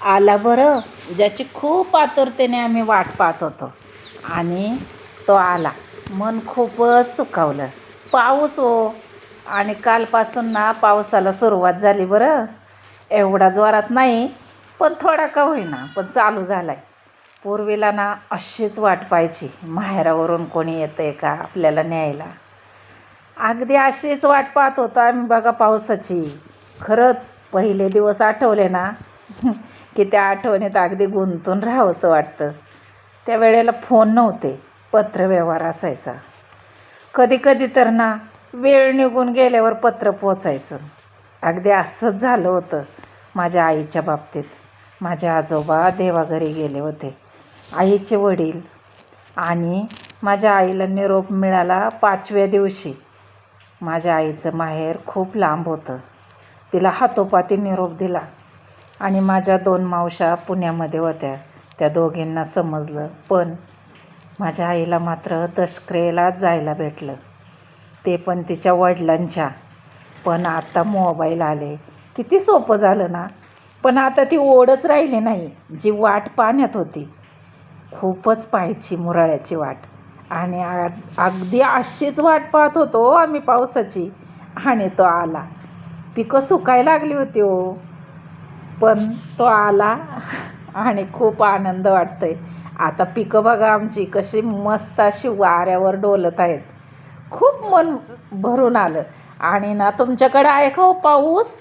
आला बरं, ज्याची खूप आतुरतेने आम्ही वाट पाहत होतो आणि तो आला. मन खूपच सुखावलं. पाऊस हो. आणि कालपासून ना पावसाला सुरुवात झाली बरं. एवढा जोरात नाही, पण थोडा का होईना पण चालू झाला आहे. पूर्वीला ना अशीच वाट पाहायची, माहेरावरून कोणी येतं आहे का आपल्याला न्यायला. अगदी अशीच वाट पाहत होतो आम्ही बघा पावसाची. खरंच पहिले दिवस आठवले ना की त्या आठवणीत अगदी गुंतून राहावंसं वाटतं. त्या वेळेला फोन नव्हते, पत्रव्यवहार असायचा. कधी कधी तर ना वेळ निघून गेल्यावर पत्र पोचायचं. अगदी असंच झालं होतं माझ्या आईच्या बाबतीत. माझे आजोबा देवाघरी गेले होते, आईचे वडील. आणि माझ्या आईला निरोप मिळाला 5व्या दिवशी. माझ्या आईचं माहेर खूप लांब होतं. तिला हातोपाती निरोप दिला आणि माझ्या 2 मावशा पुण्यामध्ये होत्या. त्या दोघींना समजलं, पण माझ्या आईला मात्र दशक्रियेलाच जायला भेटलं, ते पण तिच्या वडिलांच्या. पण आता मोबाईल आले, किती सोपं झालं ना. पण आता ती ओढच राहिली नाही जी वाट पाहण्यात होती. खूपच पाहायची मुराळ्याची वाट. आणि अगदी अशीच वाट पाहत होतो आम्ही पावसाची. आणि तो आला. पिकं सुकायला लागली होती हो, पण तो आला आणि खूप आनंद वाटतोय. आता पिकं बघा आमची कशी मस्त अशी वाऱ्यावर डोलत आहेत. खूप मन भरून आलं. आणि ना तुमच्याकडे आहे का हो पाऊस?